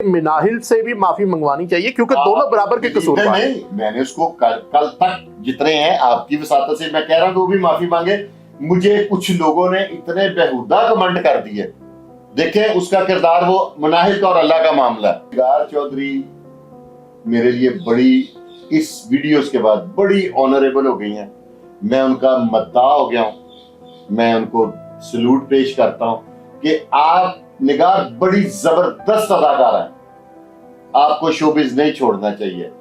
मिनाहिल से भी माफी मंगवानी चाहिए, क्योंकि दोनों बराबर के कसूरवार हैं। नहीं, मैंने उसको कल तक जितने हैं आपकी वसातत से मैं कह रहा हूं कि वो भी माफी मांगे। मुझे कुछ लोगों ने इतने बेहुदा कमेंट कर दिए, देखें उसका किरदार, वो मुनाहिल का और अल्लाह का मामला है। निगार चौधरी मेरे लिए बड़ी, इस वीडियोस के बाद बड़ी ऑनरेबल हो गई हैं। मैं उनका मद्दाह हो गया हूं, मैं उनको सलूट पेश करता हूं कि आप निगार बड़ी जबरदस्त अदाकार है, आपको शोबिज नहीं छोड़ना चाहिए।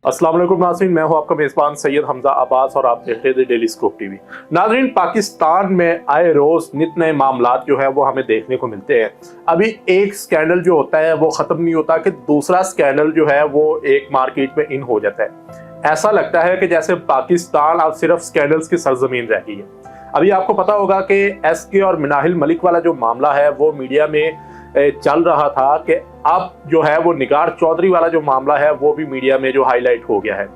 अस्सलाम वालेकुम नाज़रीन, मैं हूं आपका मेज़बान सैयद हमजा अब्बास और आप देख रहे थे डेली स्कूप टीवी। नाज़रीन, पाकिस्तान में आए रोज़ नित नए मामलात जो है वो हमें देखने को मिलते हैं। अभी एक स्कैंडल जो होता है वो ख़त्म नहीं होता कि दूसरा स्कैंडल जो है वो एक मार्केट में इन हो जाता है। ऐसा लगता है कि जैसे पाकिस्तान अब सिर्फ स्कैंडल्स की सरजमीन रह गई है। अभी आपको पता होगा कि एसके और मिनाहिल मलिक वाला जो मामला है वो मीडिया में चल रहा था कि अब जो है वो निगार चौधरी वाला जो मामला है वो भी मीडिया में जो हाईलाइट हो गया है।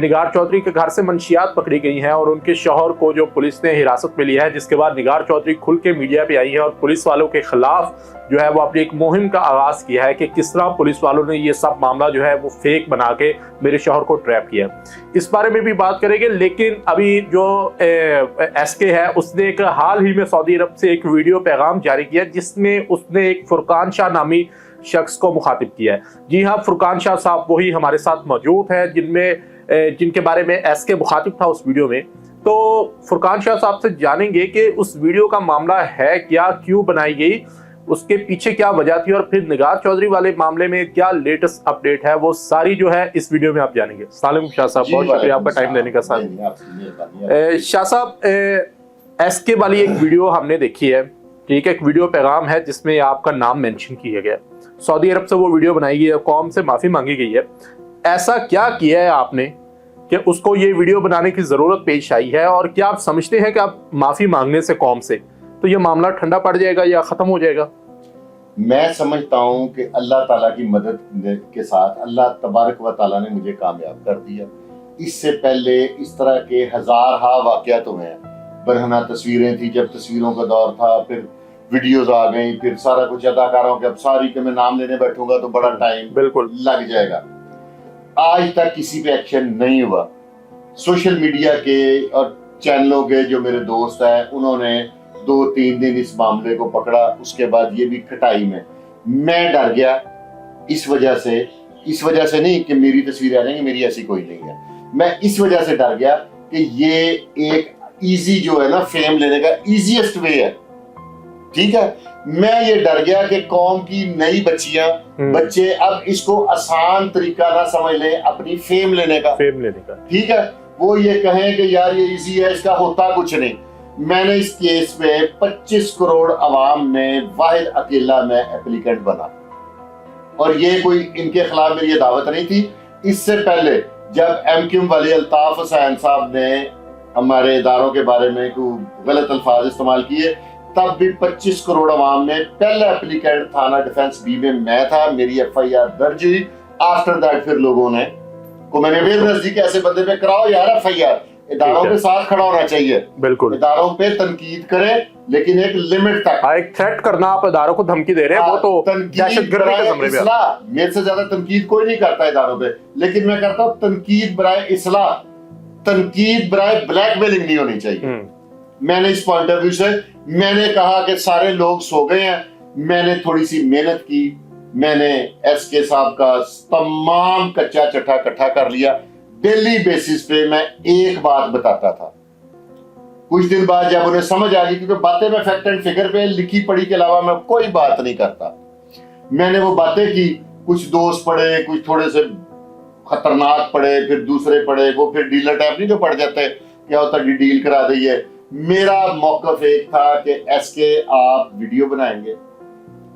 निगार चौधरी के घर से मंशियात पकड़ी गई हैं और उनके शौहर को जो पुलिस ने हिरासत में लिया है, जिसके बाद निगार चौधरी खुल के मीडिया पे आई है और पुलिस वालों के खिलाफ जो है वो अपनी एक मुहिम का आगाज किया है कि किस तरह पुलिस वालों ने ये सब मामला जो है वो फेक बना के मेरे शौहर को ट्रैप किया। इस बारे में भी बात करेंगे, लेकिन अभी जो एसके है उसने एक हाल ही में सऊदी अरब से एक वीडियो पैगाम जारी किया जिसमें उसने एक फुरकान शाह नामी शख्स को मुखातिब किया है। जी हाँ, फुरकान शाह साहब वही हमारे साथ मौजूद है जिनके बारे में एसके मुखातिब था उस वीडियो में। तो फुरकान शाह साहब से जानेंगे कि उस वीडियो का मामला है क्या, क्यों बनाई गई, उसके पीछे क्या वजह थी और फिर निगार चौधरी वाले मामले में क्या लेटेस्ट अपडेट है, वो सारी जो है इस वीडियो में आप जानेंगे। अस्सलाम वालेकुम शाह साहब, बहुत शुक्रिया आपका टाइम देने का। साथ शाह साहब, एसके वाली एक वीडियो हमने देखी है, ठीक है, एक वीडियो पैगाम है जिसमें आपका नाम मेंशन किया गया। सऊदी अरब से वो वीडियो बनाई गई है, कौम से माफी मांगी गई है। ऐसा क्या किया है आपने कि उसको ये वीडियो बनाने की जरूरत पेश आई है, और क्या आप समझते हैं कि आप माफी मांगने से कौम से तो ये मामला ठंडा पड़ जाएगा या खत्म हो जाएगा? मैं समझता हूं कि अल्लाह ताला की मदद के साथ अल्लाह तबारक व ताला ने मुझे कामयाब कर दिया। इससे पहले इस तरह के हजारहा वाकयात हुए हैं। बरहना तस्वीरें थी, जब तस्वीरों का दौर था, फिर वीडियोस आ गई, फिर सारा कुछ अदाकारों के, अब सारी के मैं नाम लेने बैठूंगा तो बड़ा टाइम बिल्कुल लग जाएगा। आज तक किसी पे एक्शन नहीं हुआ। सोशल मीडिया के और चैनलों के जो मेरे दोस्त हैं उन्होंने 2-3 दिन इस मामले को पकड़ा, उसके बाद ये भी खटाई में। मैं डर गया इस वजह से नहीं कि मेरी तस्वीरें आ जाएंगी, मेरी ऐसी कोई नहीं है। मैं इस वजह से डर गया कि ये एक इजी जो है ना फेम लेने का इजीएस्ट वे है, ठीक है। मैं ये डर गया कि कौम की नई बच्चे अब इसको आसान तरीका ना समझ लें अपनी फेम लेने का, ठीक है। वो ये कहें कि यार ये इजी है, इसका होता कुछ नहीं। मैंने इस केस में 25 करोड़ अवाम में वाहिद अकेला मैं एप्लीकेंट बना, और ये कोई इनके खिलाफ मेरी दावत नहीं थी। इससे पहले जब एमक्यूएम वाले अल्ताफ हुसैन साहब ने हमारे इदारों के बारे में कोई गलत अल्फाज इस्तेमाल किए, तब भी 25 करोड़ अवाम में पहला एप्लीकेंट थाना डिफेंस बी में मैं था। मेरी FIR दर्ज हुई। आफ्टर दैट फिर लोगों ने को मैंने अवेयरनेस दी कि ऐसे बंदे पे कराओ यार FIR। इदारों के साथ खड़ा होना चाहिए, बिल्कुल। इदारों पे तनकीद करें, लेकिन एक लिमिट तक। एक थ्रेट करना, आप इदारों को धमकी दे रहे हैं, वो तो दहशतगर्दी के ज़मरे में। मेरे से ज्यादा तनकीद कोई नहीं करता इदारों पे, लेकिन मैं करता हूँ तनकीद बराए इस्लाह, तनकीद बराए ब्लैकमेलिंग नहीं होनी चाहिए। मैंने इस पॉइंट ऑफ व्यू से मैंने कहा कि सारे लोग सो गए हैं, मैंने थोड़ी सी मेहनत की, मैंने एसके साहब का तमाम कच्चा चट्टा इकट्ठा कर लिया। डेली बेसिस पे मैं एक बात बताता था। कुछ दिन बाद जब उन्हें समझ आ गई, क्योंकि बातें मैं फैक्ट एंड फिगर पे लिखी पढ़ी के अलावा मैं कोई बात नहीं करता, मैंने वो बातें की। कुछ दोस्त पढ़े, कुछ थोड़े से खतरनाक पढ़े, फिर दूसरे पढ़े, वो फिर डीलर टाइप नहीं जो पढ़ जाते, क्या होता है डील करा दीजिए। मेरा मौकफ एक था कि एसके आप वीडियो बनाएंगे,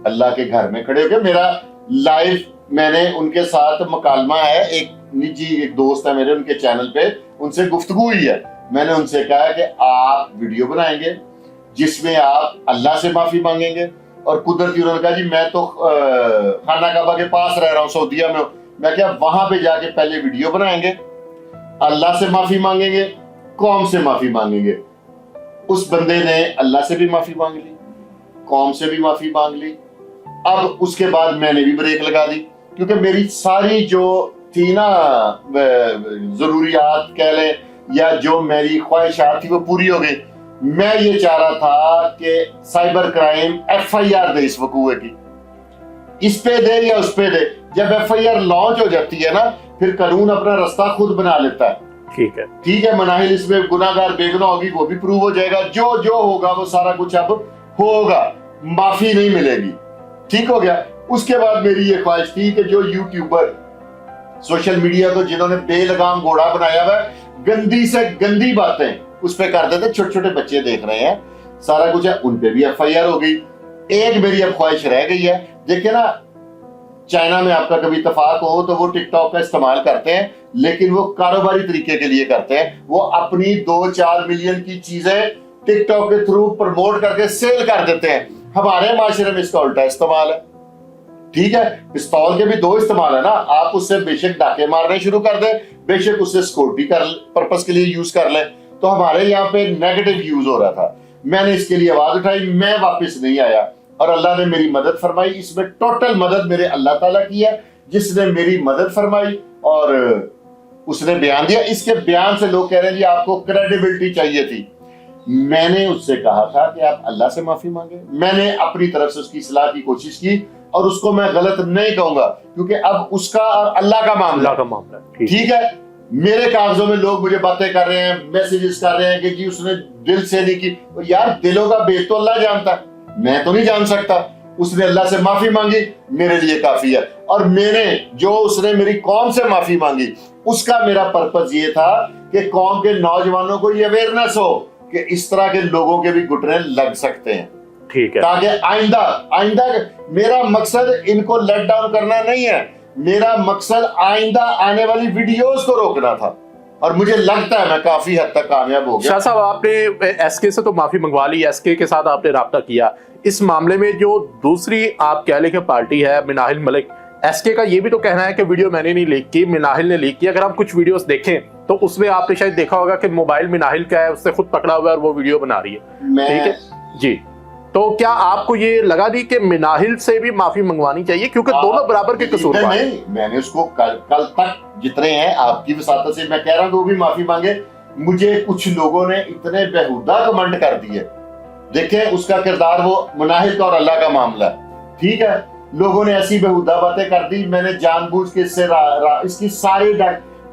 अल्लाह के घर में खड़े होकर। मेरा लाइव मैंने उनके साथ मुकालमा है, एक निजी एक दोस्त है मेरे, उनके चैनल पे उनसे गुफ्तगू हुई है। मैंने उनसे कहा कि आप वीडियो बनाएंगे जिसमें आप अल्लाह से माफी मांगेंगे, और कुदरती उन्होंने कहा जी मैं तो खाना काबा के पास रह रहा हूँ, सऊदीया में। मैं क्या वहां पे जाके पहले वीडियो बनाएंगे, अल्लाह से माफी मांगेंगे, कौम से माफी मांगेंगे। उस बंदे ने अल्लाह से भी माफी मांग ली, कौम से भी माफी मांग ली। अब उसके बाद मैंने भी ब्रेक लगा दी, क्योंकि मेरी सारी जो थी ना जरूरियात कह लें या जो मेरी ख्वाहिशात थी वो पूरी हो गई। मैं ये चाह रहा था कि साइबर क्राइम FIR दे इस वकूए की, इस पे दे या उस पे दे। जब FIR लॉन्च हो जाती है ना, फिर कानून अपना रास्ता खुद बना लेता है। ठीक है, मनाहिल इसमें गुनाहगार बेगुनाह होगी वो भी प्रूव हो जाएगा, जो जो होगा वो सारा कुछ अब होगा, माफी नहीं मिलेगी। ठीक हो गया। उसके बाद मेरी ये ख्वाहिश थी कि जो यूट्यूबर सोशल मीडिया को जिन्होंने बेलगाम घोड़ा बनाया हुआ, गंदी से गंदी बातें उस पे कर देते, छोटे छोटे बच्चे देख रहे हैं, सारा कुछ है, उन पे भी FIR हो गई। एक मेरी अब ख्वाहिश रह गई है। देखिए ना, चाइना में आपका कभी इत्तेफाक हो तो वो टिकटॉक का इस्तेमाल करते हैं, लेकिन वो कारोबारी तरीके के लिए करते हैं। वो अपनी 2-4 मिलियन की चीजें टिकटॉक के थ्रू प्रमोट करके सेल कर देते हैं। हमारे माशरे में इसका उल्टा इस्तेमाल है। ठीक है, पिस्तौल के भी 2 इस्तेमाल है ना। आप उससे बेशक डाके मारने शुरू कर दें, बेशक उससे सिक्योरिटी कर पर्पस के लिए यूज कर लें। तो हमारे यहाँ पे नेगेटिव यूज हो रहा था। मैंने इसके लिए आवाज उठाई, मैं वापस नहीं आया और अल्लाह ने मेरी मदद फरमाई। इसमें टोटल मदद मेरे अल्लाह ताला की है, जिसने मेरी मदद फरमाई और उसने बयान दिया। इसके बयान से लोग कह रहे हैं जी आपको क्रेडिबिलिटी चाहिए थी। मैंने उससे कहा था कि आप अल्लाह से माफी मांगे। मैंने अपनी तरफ से उसकी इस्लाह की कोशिश की और उसको मैं गलत नहीं कहूंगा, क्योंकि अब उसका और अल्लाह का मामला। ठीक है, मेरे कागजों में लोग मुझे बातें कर रहे हैं, मैसेजेस कर रहे हैं कि जी उसने दिल से नहीं की। यार, दिलों का भेद तो अल्लाह जानता है, मैं तो नहीं जान सकता। उसने अल्लाह से माफी मांगी, मेरे लिए काफी है। और मैंने जो उसने मेरी कौम से माफी मांगी, उसका मेरा पर्पस ये था कि कौम के नौजवानों को ये अवेयरनेस हो कि इस तरह के लोगों के भी घुटने लग सकते हैं। ठीक है, ताकि आइंदा मेरा मकसद इनको लेट डाउन करना नहीं है, मेरा मकसद आइंदा आने वाली वीडियोस को रोकना था। और मुझे लगता है मैं काफी हद तक कामयाब हो गया। शाह साहब, आपने SK से तो माफी मंगवा ली, SK के साथ आपने राब्ता किया। इस मामले में जो दूसरी आप कह लें कि पार्टी है मिनाहिल मलिक, SK का ये भी तो कहना है कि वीडियो मैंने नहीं लीक की, मिनाहिल ने लीक की। अगर हम कुछ वीडियोस देखें तो उसमें आपने शायद देखा होगा कि मोबाइल मिनाहिल का है, उससे खुद पकड़ा हुआ है और वो वीडियो बना रही है। ठीक है जी, तो क्या आपको ये लगा दी कि मिनाहिल से भी माफी मंगवानी चाहिए, क्योंकि दोनों बराबर के कसूरवार हैं? नहीं, मैंने उसको कल तक जितने हैं आपकी वसातत से मैं कह रहा हूं कि वो भी माफी मांगे। मुझे कुछ लोगों ने इतने बेहुदा कमेंट कर दिए। देखें, उसका किरदार वो मिनाहिल का और अल्लाह का मामला है। ठीक है, लोगों ने ऐसी बेहुदा बातें कर दी। मैंने जानबूझ के इससे इसकी सारी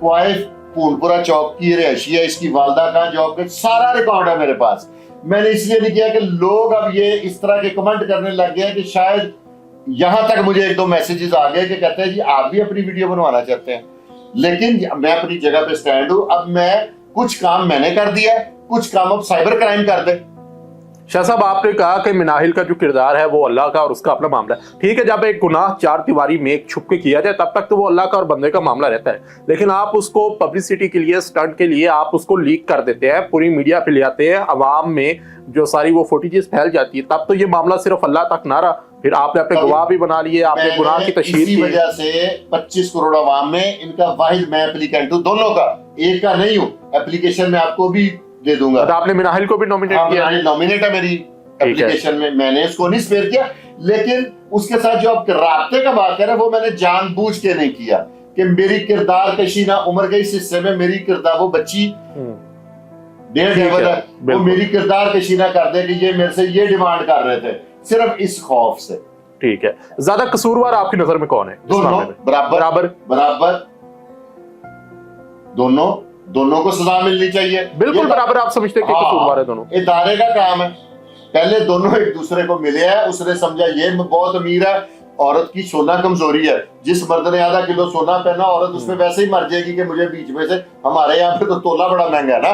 वाइफ पूनपुरा चौक की रिहायशी है, इसकी वालदा कहाँ जॉब के, सारा रिकॉर्ड है मेरे पास। मैंने इसलिए नहीं किया कि लोग अब ये इस तरह के कमेंट करने लग गए कि शायद यहां तक मुझे 1-2 मैसेजेस आ गए कि कहते हैं जी आप भी अपनी वीडियो बनवाना चाहते हैं। लेकिन मैं अपनी जगह पे स्टैंड हूं। अब मैं कुछ काम मैंने कर दिया, कुछ काम अब साइबर क्राइम कर दे। शाह साहब, आपने कहा कि मिनाहिल का जो किरदार है वो अल्लाह का और उसका अपना मामला है। ठीक है, जब एक गुनाह 4 दीवारी में एक छुप के किया जाए तब तक तो वो अल्लाह का और बंदे का मामला रहता है, लेकिन आप उसको पब्लिसिटी के लिए, स्टंट के लिए आप उसको लीक कर देते हैं, पूरी मीडिया पे ले आते हैं, अवाम में जो सारी वो फुटेजेस फैल जाती है, तब तो ये मामला सिर्फ अल्लाह तक ना रहा, फिर आपने अपने गवाह भी बना लिए, आपने गुनाह की तशहीर की। इसी वजह से 25 करोड़ अवाम में इनका वाहिद मैं एप्लीकेंट हूं, दोनों का, एक का नहीं हूं। एप्लीकेशन में आपको भी दे दूंगा। तो आपने मिनाहिल को भी नॉमिनेट किया? नॉमिनेट है मेरी एप्लीकेशन में, मैंने उसको नहीं स्पेयर किया। लेकिन उसके साथ जो आप राब्ते का बात कर रहे हैं वो मैंने जानबूझ के नहीं किया कि मेरी किरदार कशी ना उम्र के इस हिस्से में मेरी किरदार, वो बच्ची 1.5 है, वो मेरी किरदार कशी ना कर दे कि ये मेरे से ये डिमांड कर रहे थे, सिर्फ इस खौफ से। ठीक है, ज्यादा कसूरवार आपकी नजर में कौन है? दोनों बराबर दोनों को सजा मिलनी चाहिए। बिल्कुल बराबर आप समझते हैं कि कसूरवार है दोनों? इदारे का काम है। पहले दोनों एक दूसरे को मिले हैं, उसने समझा ये बहुत अमीर है, औरत की सोना कमजोरी है, जिस मर्द ने आधा किलो सोना पहना औरत उसमें वैसे ही मर जाएगी कि मुझे बीच में से, हमारे यहाँ पे तो तोला बड़ा महंगा है ना,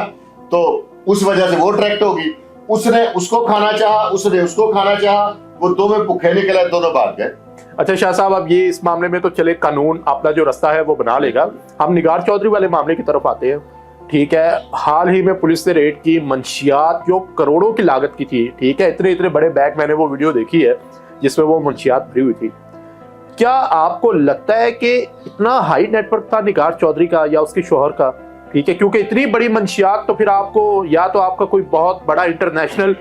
तो उस वजह से वो अट्रैक्ट होगी। उसने उसको खाना चाहा, उसने उसको खाना चाहा, वो दो में भूखे निकले, दोनों भाग गए। अच्छा शाह साहब, अब ये इस मामले में तो चले कानून अपना जो रास्ता है वो बना लेगा, हम निगार चौधरी वाले मामले की तरफ आते हैं। ठीक है, हाल ही में पुलिस ने रेड की मंशियात जो करोड़ों की लागत की थी। ठीक है, इतने इतने बड़े बैग, मैंने वो वीडियो देखी है जिसमें वो मंशियात भरी हुई थी। क्या आपको लगता है कि इतना हाई नेटवर्क था निगार चौधरी का या उसके शोहर का ठीक है, क्योंकि इतनी बड़ी मंशियात तो फिर आपको, या तो आपका कोई बहुत बड़ा इंटरनेशनल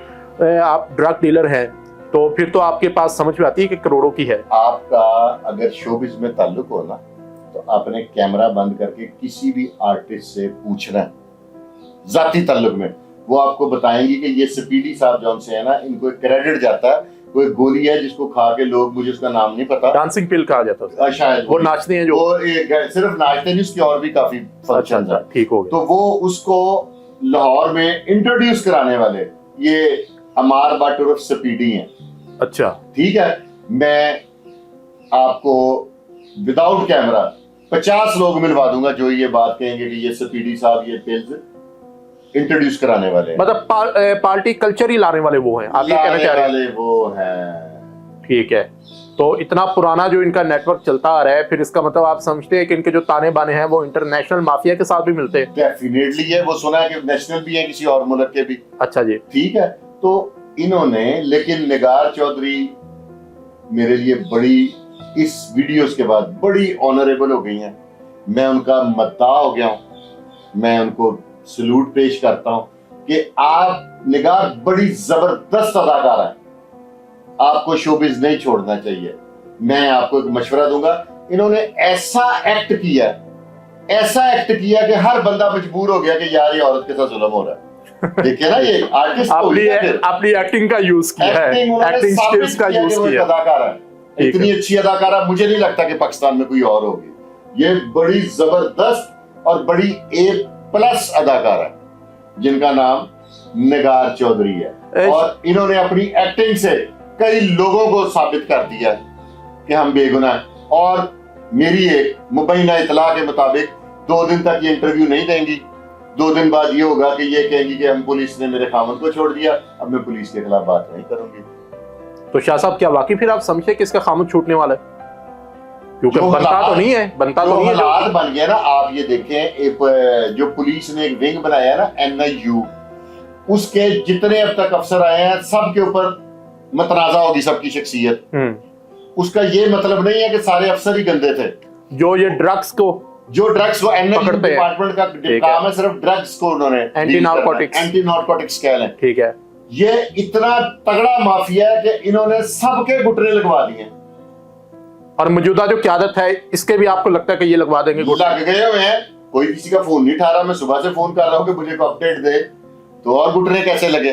आप ड्रग डीलर है, तो फिर तो आपके पास समझ में आती है कि करोड़ों की है। आपका अगर शोबिज में ताल्लुक हो ना, तो आपने कैमरा बंद करके किसी भी आर्टिस्ट से पूछना है जाती ताल्लुक में, वो आपको बताएंगे कि ये स्पीडी साहब जौन से है ना, इनको क्रेडिट जाता है, कोई गोली है जिसको खा के लोग, मुझे उसका नाम नहीं पता, डांसिंग पिल कहा जाता है शायद वो नाचते हैं जो, वो सिर्फ नाचते नहीं, उसके और भी काफी फंक्शन है। ठीक हो गया। तो वो उसको लाहौर में इंट्रोड्यूस कराने वाले ये अमार भट्ट उर्फ स्पीडी हैं। अच्छा, ठीक है, मैं आपको विदाउट कैमरा 50 लोग मिलवा दूंगा जो ये बात कहेंगे कि ये स्पीडी साहब ये पिल्स इंट्रोड्यूस कराने वाले हैं। मतलब पार्टी कल्चर ही लाने वाले वो हैं, आप ये कहना चाह रहे हैं? वो हैं। ठीक है, तो इतना पुराना जो इनका नेटवर्क चलता आ रहा है, फिर इसका मतलब आप समझते हैं कि इनके जो ताने बाने हैं वो इंटरनेशनल माफिया के साथ भी मिलते हैं? डेफिनेटली है, वो सुना है कि नेशनल भी है, किसी और मुल्क के भी। अच्छा जी, ठीक है, तो इन्होंने, लेकिन निगार चौधरी मेरे लिए बड़ी, इस वीडियोस के बाद बड़ी ऑनरेबल हो गई हैं। मैं उनका मद्दाह हो गया हूं, मैं उनको सलूट पेश करता हूं कि आप निगार बड़ी जबरदस्त अदाकार है, आपको शोबिज नहीं छोड़ना चाहिए। मैं आपको एक मशवरा दूंगा, इन्होंने ऐसा एक्ट किया कि हर बंदा मजबूर हो गया कि यार ये औरत के साथ जुल्म हो रहा है। देखिए ना, ये आर्टिस्ट अपनी एक्टिंग का यूज किया है, एक्टिंग स्किल्स का यूज किया। अदाकार है, इतनी अच्छी अदाकारा मुझे नहीं लगता कि पाकिस्तान में कोई और होगी। ये बड़ी जबरदस्त और बड़ी A+ अदाकार है जिनका नाम निगार चौधरी है, और इन्होंने अपनी एक्टिंग से कई लोगों को साबित कर दिया कि हम बेगुनाह हैं। और मेरी एक मुबैना इतला के मुताबिक 2 दिन तक ये इंटरव्यू नहीं देंगी। 2 दिन बाद ये होगा कि ये कहेंगी कि हम, पुलिस ने मेरे खामन को छोड़ दिया, अब मैं पुलिस के खिलाफ बात नहीं करूंगी। तो शाह साहब, क्या वाकई फिर आप समझे कि इसका खामन छूटने वाला है? क्योंकि बनता तो नहीं है, हालात बन गया ना। आप ये देखें, जो पुलिस ने एक विंग बनाया है ना, NIU, उसके जितने अब तक अफसर आए हैं सबके ऊपर मतनाजा होगी सबकी शख्सियत। उसका ये मतलब नहीं है कि सारे अफसर ही गंदे थे। जो ड्रग्स को NIU डिपार्टमेंट का काम है, सिर्फ ड्रग्स को उन्होंने एंटी नार्कोटिक्स कह लें। ठीक है, ये इतना तगड़ा माफिया है कि इन्होंने सबके घुटने लगवा दिए। और मौजूदा जो क़यादत है, इसके भी आपको लगता है कि ये लगवा देंगे? लग गए हुए हैं, कोई किसी का फोन नहीं उठा रहा। मैं सुबह से फोन कर रहा हूँ कि मुझे को अपडेट दे, तो और घुटने कैसे लगे?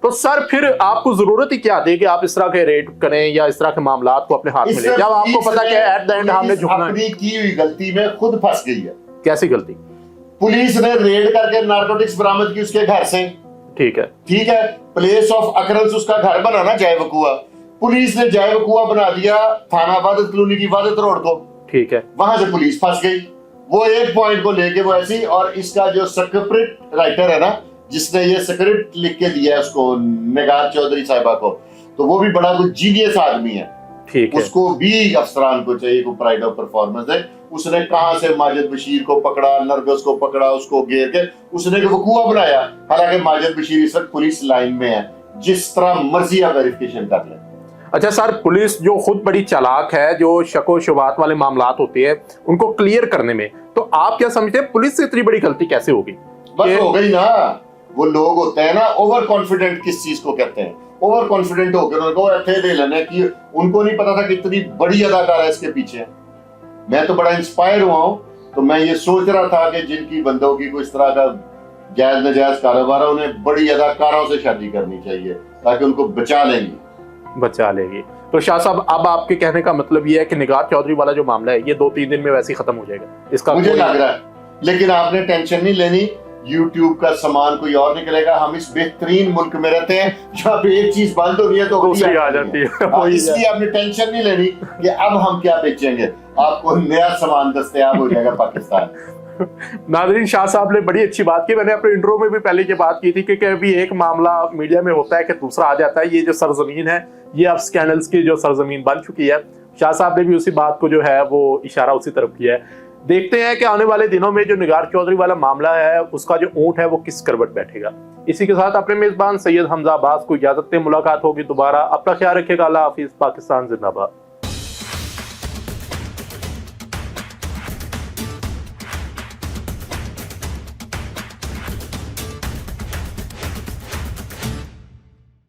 तो सर, फिर आपको जरूरत ही क्या थी कि आप इस तरह के रेड करें या इस तरह के मामलात को अपने हाथ में लें, जब आपको पता है एट द एंड हमने झुकना है? अपनी की हुई गलती में खुद फंस गई है। कैसी गलती? पुलिस ने रेड करके नारकोटिक्स बरामद की उसके घर से। ठीक है, प्लेस ऑफ अकरेंस उसका घर बना ना जय वकुआ, पुलिस ने जय वकुआ बना दिया थाना वादत कॉलोनी की वादत रोड को। ठीक है, वहां से पुलिस फंस गई। वो एक पॉइंट को लेके वो ऐसी, और इसका जो स्क्रिप्ट राइटर है ना, जिसने ये स्क्रिप्ट लिख के दिया है उसको, निगार चौधरी साहिबा को, तो वो भी बड़ा कुछ जीनियस आदमी है। ठीक है, उसको भी अफसरान को चाहिए को प्राइड ऑफ परफॉर्मेंस है। उसने कहां से माजिद बशीर को पकड़ा, नरगस को पकड़ा, उसको घेर के उसने एक वकुआ बनाया। हालांकि माजिद बशीर इस वक्त पुलिस लाइन में है, जिस तरह मर्जी आप वेरिफिकेशन कर लें। अच्छा सर, पुलिस जो खुद बड़ी चालाक है, जो शको शुबात वाले मामलात होते हैं उनको क्लियर करने में, तो आप क्या समझते हैं पुलिस से इतनी बड़ी गलती कैसे होगी? बस हो गई ना, वो लोग होते हैं ना ओवर कॉन्फिडेंट। किस चीज को कहते हैं ओवर कॉन्फिडेंट होकर उनको ऐसे दे लेने की, उनको नहीं पता था कि इतनी बड़ी अदाकार है इसके पीछे। मैं तो बड़ा इंस्पायर हुआ हूं, तो मैं ये सोच रहा था कि जिनकी बंदों को इस तरह का जायज नजायज कारोबार है, उन्हें बड़ी अदाकारों से शादी करनी चाहिए ताकि उनको बचा लेंगी। तो शाह साहब, अब आपके कहने का मतलब ये है कि निगार चौधरी वाला जो मामला है ये 2-3 दिन में वैसे ही खत्म हो जाएगा? इसका मुझे लग रहा है, लेकिन आपने टेंशन नहीं लेनी। YouTube का सामान कोई और निकलेगा। हम इस बेहतरीन मुल्क में रहते हैं जहाँ पे एक चीज बंद हो रही है तो दूसरी आ जाती है। इसलिए आपने टेंशन नहीं लेनी कि अब हम क्या बेचेंगे, आपको नया सामान दस्तयाब हो जाएगा पाकिस्तान। नाज़रीन, शाह साहब ने बड़ी अच्छी बात की। मैंने अपने इंट्रो में भी पहले ये बात की थी कि अभी एक मामला मीडिया में होता है कि दूसरा आ जाता है। ये जो सरजमीन है, ये अब स्कैंडल्स की जो सरजमीन बन चुकी है। शाह साहब ने भी उसी बात को जो है वो इशारा उसी तरफ किया है। देखते हैं कि आने वाले दिनों में जो निगार चौधरी वाला मामला है उसका जो ऊंट है वो किस करवट बैठेगा। इसी के साथ अपने मेजबान सैयद हमजा अब्बास को इजाजत दें। मुलाकात होगी दोबारा। अपना ख्याल रखिएगा। अल्लाह हाफिज। पाकिस्तान जिंदाबाद।